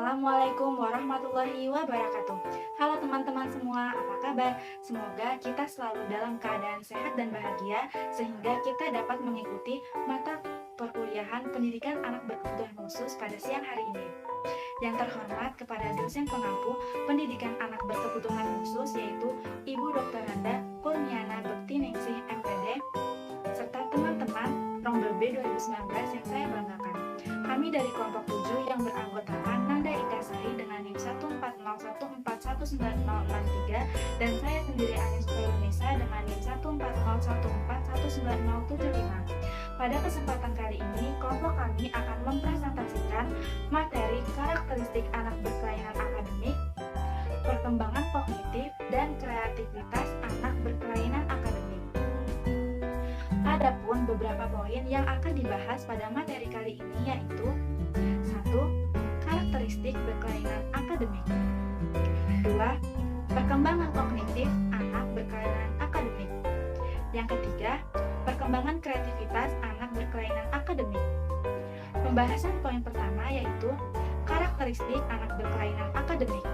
Assalamualaikum warahmatullahi wabarakatuh. Halo teman-teman semua, apa kabar? Semoga kita selalu dalam keadaan sehat dan bahagia sehingga kita dapat mengikuti mata perkuliahan pendidikan anak berkebutuhan khusus pada siang hari ini. Yang terhormat kepada dosen pengampu pendidikan anak berkebutuhan khusus yaitu Ibu Dr. Randa Kurniana Bekti Ningsih MPD serta teman-teman Rombel B 2019 yang saya banggakan. Kami dari kelompok 7 yang beranggotakan Nanda Ikasari dengan NIM 14014190063 dan saya sendiri Anis Nisa dengan NIM 14014190075. Pada kesempatan kali ini, kelompok kami akan mempresentasikan materi karakteristik anak berkelainan akademik, perkembangan kognitif, dan kreativitas anak berkelainan akademik. Adapun beberapa poin yang akan dibahas pada materi kali ini yaitu 1. Karakteristik berkelainan akademik. 2. Perkembangan kognitif anak berkelainan akademik. Yang ketiga, perkembangan kreativitas anak berkelainan akademik. Pembahasan poin pertama yaitu karakteristik anak berkelainan akademik.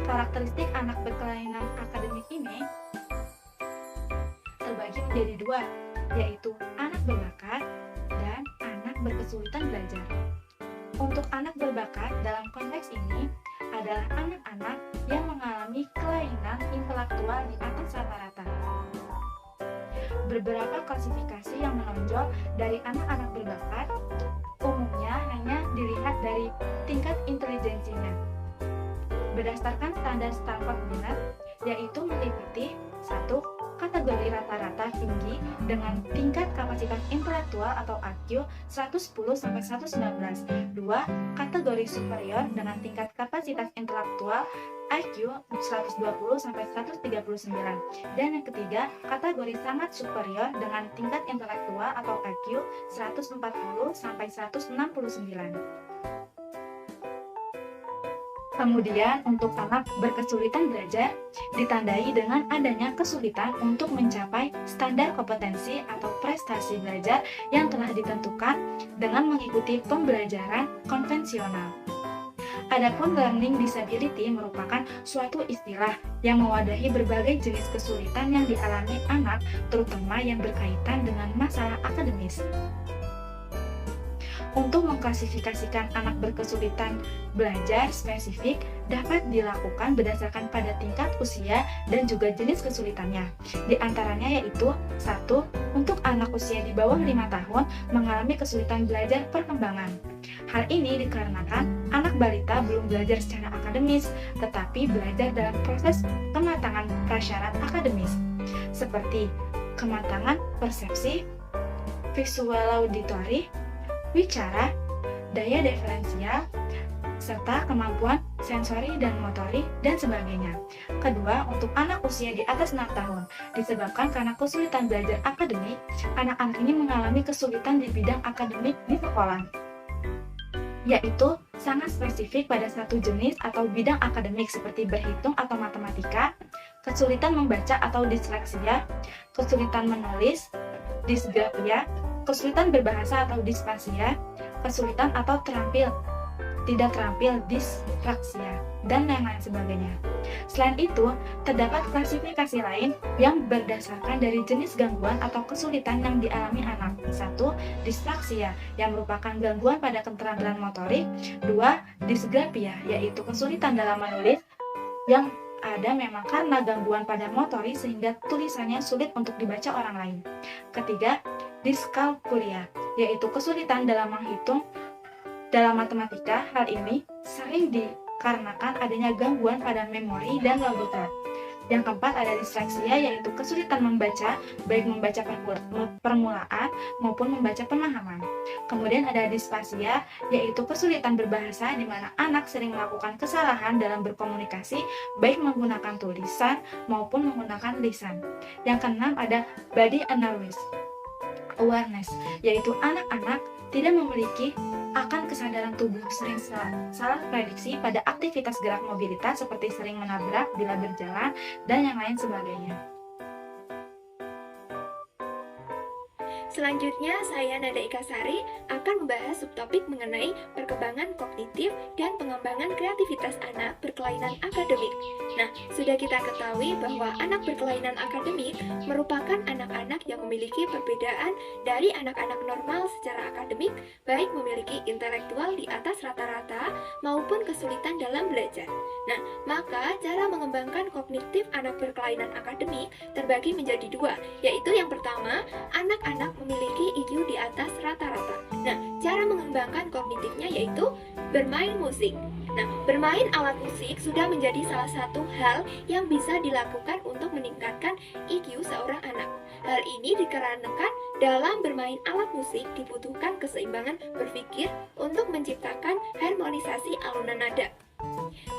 Karakteristik anak berkelainan akademik ini terbagi menjadi dua, yaitu anak berbakat dan anak berkesulitan belajar. Untuk anak berbakat dalam konteks ini adalah anak-anak yang mengalami kelainan intelektual di atas rata-rata. Beberapa klasifikasi yang menonjol dari anak-anak berbakat umumnya hanya dilihat dari tingkat intelijensinya. Berdasarkan standar Stanford Binet, yaitu meliputi 1. Kategori rata-rata tinggi dengan tingkat kapasitas intelektual atau IQ 110-119. 2. Kategori superior dengan tingkat kapasitas intelektual IQ 120-139. Dan yang ketiga, kategori sangat superior dengan tingkat intelektual atau IQ 140-169. Kemudian untuk anak berkesulitan belajar ditandai dengan adanya kesulitan untuk mencapai standar kompetensi atau prestasi belajar yang telah ditentukan dengan mengikuti pembelajaran konvensional. Adapun learning disability merupakan suatu istilah yang mewadahi berbagai jenis kesulitan yang dialami anak, terutama yang berkaitan dengan masalah akademis. Untuk mengklasifikasikan anak berkesulitan belajar spesifik dapat dilakukan berdasarkan pada tingkat usia dan juga jenis kesulitannya. Di antaranya yaitu 1. Untuk anak usia di bawah 5 tahun mengalami kesulitan belajar perkembangan. Hal ini dikarenakan anak balita belum belajar secara akademis, tetapi belajar dalam proses kematangan prasyarat akademis, seperti kematangan persepsi, visual auditory, wicara, daya diferensial, serta kemampuan sensori dan motorik, dan sebagainya. Kedua, untuk anak usia di atas 6 tahun, disebabkan karena kesulitan belajar akademik, anak-anak ini mengalami kesulitan di bidang akademik di sekolah, yaitu sangat spesifik pada satu jenis atau bidang akademik seperti berhitung atau matematika, kesulitan membaca atau disleksia, kesulitan menulis, disgrafia, kesulitan berbahasa atau disfasia, kesulitan atau tidak terampil, dispraksia, dan lain-lain sebagainya. Selain itu, terdapat klasifikasi lain yang berdasarkan dari jenis gangguan atau kesulitan yang dialami anak. 1. Dispraksia, yang merupakan gangguan pada keterampilan motorik. 2. Disgrafia, yaitu kesulitan dalam menulis yang ada memang karena gangguan pada motorik sehingga tulisannya sulit untuk dibaca orang lain. Ketiga, diskalkulia, yaitu kesulitan dalam menghitung dalam matematika. Hal ini sering dikarenakan adanya gangguan pada memori dan logika. Yang keempat ada disleksia, yaitu kesulitan membaca, baik membaca permulaan maupun membaca pemahaman. Kemudian ada disfasia, yaitu kesulitan berbahasa di mana anak sering melakukan kesalahan dalam berkomunikasi, baik menggunakan tulisan maupun menggunakan lisan. Yang keenam ada body awareness, yaitu anak-anak tidak memiliki akan kesadaran tubuh, sering salah prediksi pada aktivitas gerak mobilitas seperti sering menabrak bila berjalan dan yang lain sebagainya. Selanjutnya, saya Nada Ikasari akan membahas subtopik mengenai perkembangan kognitif dan pengembangan kreativitas anak berkelainan akademik. Nah, sudah kita ketahui bahwa anak berkelainan akademik merupakan anak-anak yang memiliki perbedaan dari anak-anak normal secara akademik, baik memiliki intelektual di atas rata-rata maupun kesulitan dalam belajar. Nah, maka cara mengembangkan kognitif anak berkelainan akademik terbagi menjadi dua, yaitu yang pertama, anak-anak memiliki IQ di atas rata-rata. Nah, cara mengembangkan kognitifnya yaitu bermain musik. Nah, bermain alat musik sudah menjadi salah satu hal yang bisa dilakukan untuk meningkatkan IQ seorang anak. Hal ini dikarenakan dalam bermain alat musik dibutuhkan keseimbangan berpikir untuk menciptakan harmonisasi alunan nada.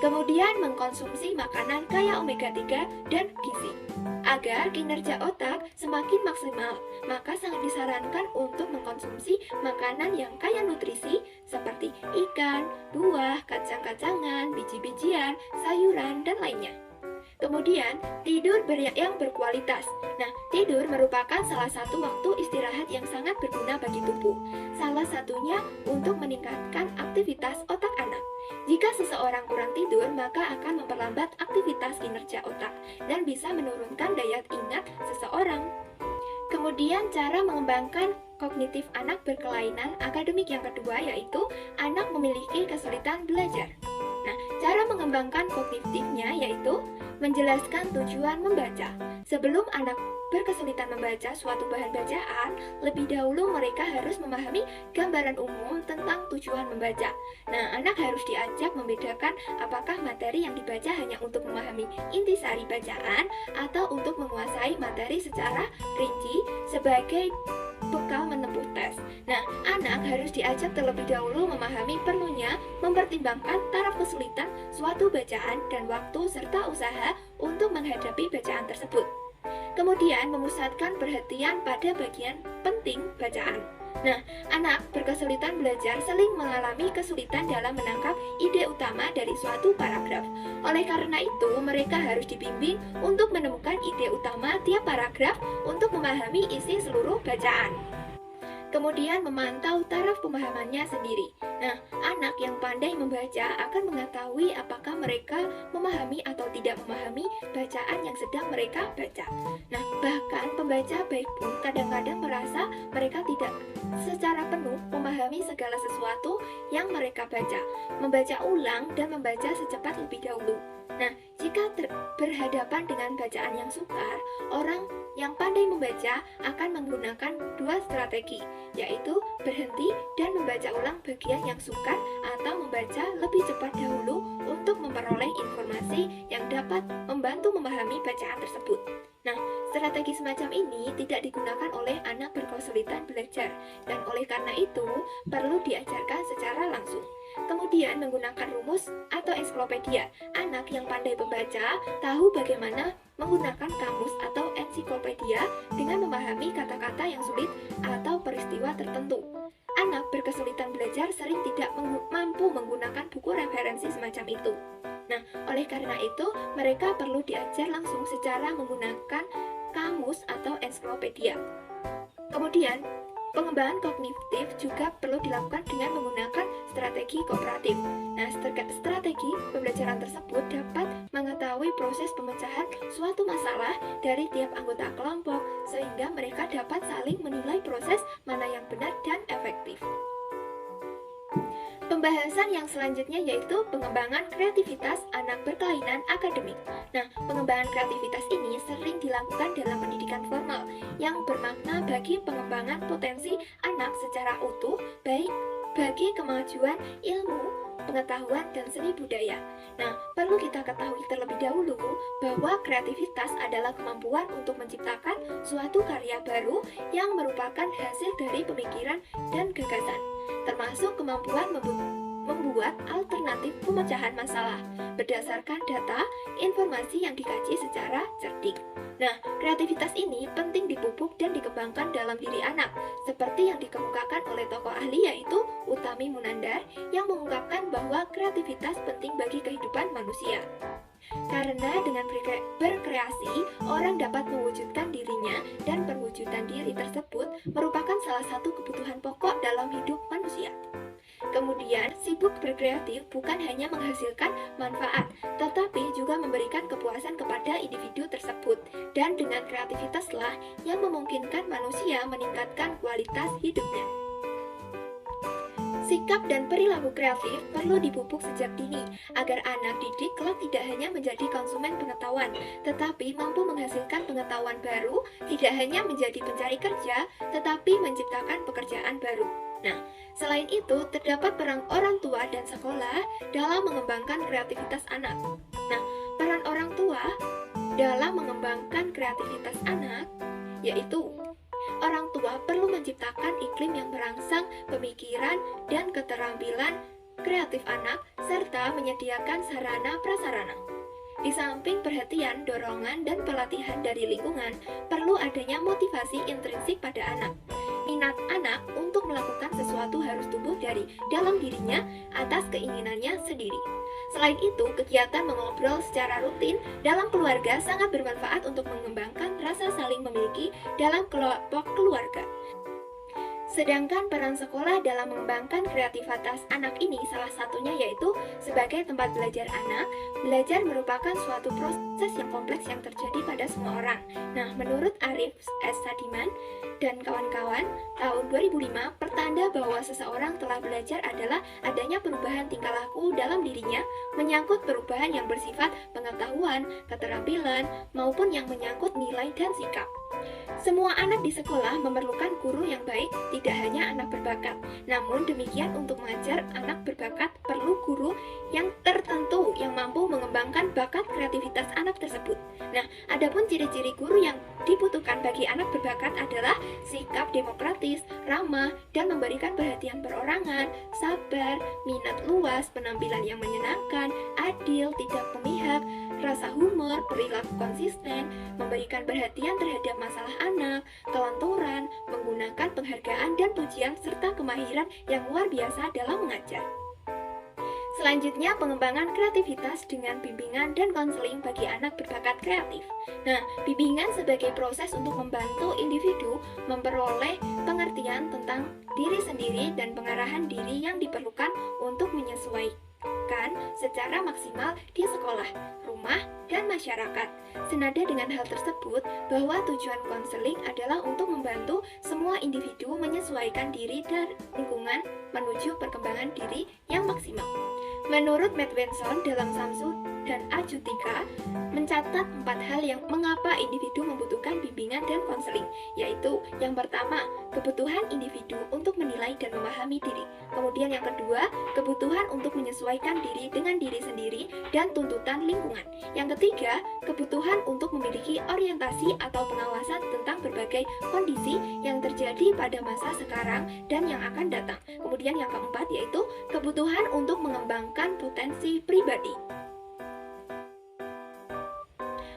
Kemudian mengkonsumsi makanan kaya omega 3 dan gizi. Agar kinerja otak semakin maksimal, maka sangat disarankan untuk mengkonsumsi makanan yang kaya nutrisi seperti ikan, buah, kacang-kacangan, biji-bijian, sayuran, dan lainnya. Kemudian, tidur yang berkualitas. Nah, tidur merupakan salah satu waktu istirahat yang sangat berguna bagi tubuh. Salah satunya untuk meningkatkan aktivitas otak anak. Jika seseorang kurang tidur, maka akan memperlambat aktivitas kinerja otak dan bisa menurunkan daya ingat seseorang. Kemudian, cara mengembangkan kognitif anak berkelainan akademik yang kedua yaitu anak memiliki kesulitan belajar. Nah, cara mengembangkan kognitifnya yaitu menjelaskan tujuan membaca. Sebelum anak berkesulitan membaca suatu bahan bacaan, lebih dahulu mereka harus memahami gambaran umum tentang tujuan membaca. Nah, anak harus diajak membedakan apakah materi yang dibaca hanya untuk memahami intisari bacaan atau untuk menguasai materi secara rinci sebagai bekal menempuh tes. Nah, anak harus diajak terlebih dahulu memahami perlunya mempertimbangkan taraf kesulitan suatu bacaan dan waktu serta usaha untuk menghadapi bacaan tersebut. Kemudian memusatkan perhatian pada bagian penting bacaan. Nah, anak berkesulitan belajar sering mengalami kesulitan dalam menangkap ide utama dari suatu paragraf. Oleh karena itu, mereka harus dibimbing untuk menemukan ide utama tiap paragraf untuk memahami isi seluruh bacaan. Kemudian memantau taraf pemahamannya sendiri. Nah, anak yang pandai membaca akan mengetahui apakah mereka memahami atau tidak memahami bacaan yang sedang mereka baca. Nah, bahkan pembaca baik pun kadang-kadang merasa mereka tidak secara penuh memahami segala sesuatu yang mereka baca, membaca ulang dan membaca secepat lebih dahulu. Nah, jika berhadapan dengan bacaan yang sukar, orang yang pandai membaca akan menggunakan dua strategi, yaitu berhenti dan membaca ulang bagian yang sukar atau membaca lebih cepat dahulu untuk memperoleh informasi yang dapat membantu memahami bacaan tersebut. Nah, strategi semacam ini tidak digunakan oleh anak berkesulitan belajar dan oleh karena itu perlu diajarkan secara langsung. Kemudian menggunakan rumus atau ensiklopedia. Anak yang pandai membaca tahu bagaimana menggunakan kamus atau ensiklopedia dengan memahami kata-kata yang sulit atau peristiwa tertentu. Anak berkesulitan belajar sering tidak mampu menggunakan buku referensi semacam itu. Nah, oleh karena itu, mereka perlu diajar langsung secara menggunakan kamus atau ensiklopedia. Kemudian, pengembangan kognitif juga perlu dilakukan dengan menggunakan strategi kooperatif. Nah, strategi pembelajaran tersebut dapat mengetahui proses pemecahan suatu masalah dari tiap anggota kelompok, sehingga mereka dapat saling menilai proses mana yang benar dan efektif. Pembahasan yang selanjutnya yaitu pengembangan kreativitas anak berkelainan akademik. Nah, pengembangan kreativitas ini sering dilakukan dalam pendidikan formal yang bermakna bagi pengembangan potensi anak secara utuh, baik bagi kemajuan ilmu, pengetahuan, dan seni budaya. Nah, perlu kita ketahui terlebih dahulu bahwa kreativitas adalah kemampuan untuk menciptakan suatu karya baru yang merupakan hasil dari pemikiran dan gagasan, termasuk kemampuan membuat alternatif pemecahan masalah berdasarkan data informasi yang dikaji secara cerdik. Nah, kreativitas ini penting dipupuk dan dikembangkan dalam diri anak, seperti yang dikemukakan oleh tokoh ahli yaitu Utami Munandar yang mengungkapkan bahwa kreativitas penting bagi kehidupan manusia. Karena dengan berkreasi, orang dapat mewujudkan dirinya dan perwujudan diri tersebut merupakan salah satu kebutuhan pokok dalam hidup manusia. Kemudian, sibuk berkreatif bukan hanya menghasilkan manfaat, tetapi juga memberikan kepuasan kepada individu tersebut. Dan dengan kreativitaslah yang memungkinkan manusia meningkatkan kualitas hidupnya. Sikap dan perilaku kreatif perlu dipupuk sejak dini, agar anak didik kelak tidak hanya menjadi konsumen pengetahuan, tetapi mampu menghasilkan pengetahuan baru, tidak hanya menjadi pencari kerja, tetapi menciptakan pekerjaan baru. Nah, selain itu, terdapat peran orang tua dan sekolah dalam mengembangkan kreativitas anak. Nah, peran orang tua dalam mengembangkan kreativitas anak yaitu orang tua perlu menciptakan iklim yang merangsang pemikiran dan keterampilan kreatif anak serta menyediakan sarana-prasarana. Di samping perhatian, dorongan, dan pelatihan dari lingkungan, perlu adanya motivasi intrinsik pada anak. Minat anak untuk melakukan sesuatu harus tumbuh dari dalam dirinya atas keinginannya sendiri. Selain itu, kegiatan mengobrol secara rutin dalam keluarga sangat bermanfaat untuk mengembangkan rasa saling memiliki dalam kelompok keluarga. Sedangkan peran sekolah dalam mengembangkan kreativitas anak ini salah satunya yaitu sebagai tempat belajar anak. Belajar merupakan suatu proses yang kompleks yang terjadi pada semua orang. Nah, menurut Arif S. Sadiman dan kawan-kawan, tahun 2005, pertanda bahwa seseorang telah belajar adalah adanya perubahan tingkah laku dalam dirinya, menyangkut perubahan yang bersifat pengetahuan, keterampilan, maupun yang menyangkut nilai dan sikap. Semua anak di sekolah memerlukan guru yang baik, tidak hanya anak berbakat. Namun demikian, untuk mengajar anak berbakat perlu guru yang tertentu yang mampu mengembangkan bakat kreativitas anak tersebut. Nah, adapun ciri-ciri guru yang dibutuhkan bagi anak berbakat adalah sikap demokratis, ramah, dan memberikan perhatian perorangan, sabar, minat luas, penampilan yang menyenangkan, adil, tidak memihak, rasa humor, perilaku konsisten, memberikan perhatian terhadap masalah anak, kelenturan, menggunakan penghargaan dan pujian, serta kemahiran yang luar biasa dalam mengajar. Selanjutnya, pengembangan kreativitas dengan bimbingan dan konseling bagi anak berbakat kreatif. Nah, bimbingan sebagai proses untuk membantu individu memperoleh pengertian tentang diri sendiri dan pengarahan diri yang diperlukan untuk menyesuaikan secara maksimal di sekolah, rumah, dan masyarakat. Senada dengan hal tersebut, bahwa tujuan konseling adalah untuk membantu semua individu menyesuaikan diri dan lingkungan menuju perkembangan diri yang maksimal. Menurut Matt Benson dalam Samsu dan Ajutika mencatat 4 hal yang mengapa individu membutuhkan bimbingan dan konseling, yaitu yang pertama, kebutuhan individu untuk menilai dan memahami diri. Kemudian yang kedua, kebutuhan untuk menyesuaikan diri dengan diri sendiri dan tuntutan lingkungan. Yang ketiga, kebutuhan untuk memiliki orientasi atau pengawasan tentang berbagai kondisi yang terjadi pada masa sekarang dan yang akan datang. Kemudian yang keempat yaitu kebutuhan untuk mengembangkan potensi pribadi.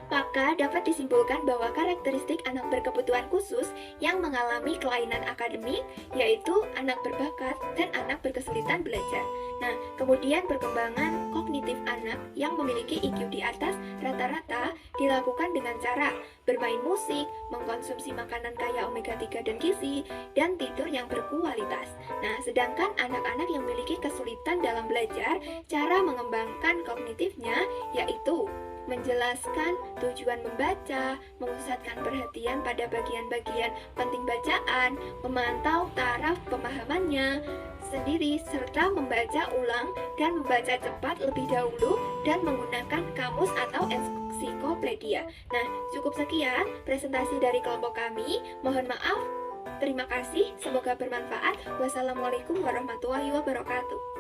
Maka dapat disimpulkan bahwa karakteristik anak berkebutuhan khusus yang mengalami kelainan akademik yaitu anak berbakat dan anak berkesulitan belajar. Nah, kemudian perkembangan kognitif anak yang memiliki IQ di atas rata-rata dilakukan dengan cara bermain musik, mengkonsumsi makanan kaya omega 3 dan gizi, dan tidur yang berkualitas. Nah, sedangkan anak-anak yang memiliki kesulitan dalam belajar, cara mengembangkan kognitifnya yaitu menjelaskan tujuan membaca, memusatkan perhatian pada bagian-bagian penting bacaan, memantau taraf pemahamannya sendiri, serta membaca ulang dan membaca cepat lebih dahulu dan menggunakan kamus atau ensiklopedia. Nah, cukup sekian presentasi dari kelompok kami. Mohon maaf. Terima kasih, semoga bermanfaat. Wassalamualaikum warahmatullahi wabarakatuh.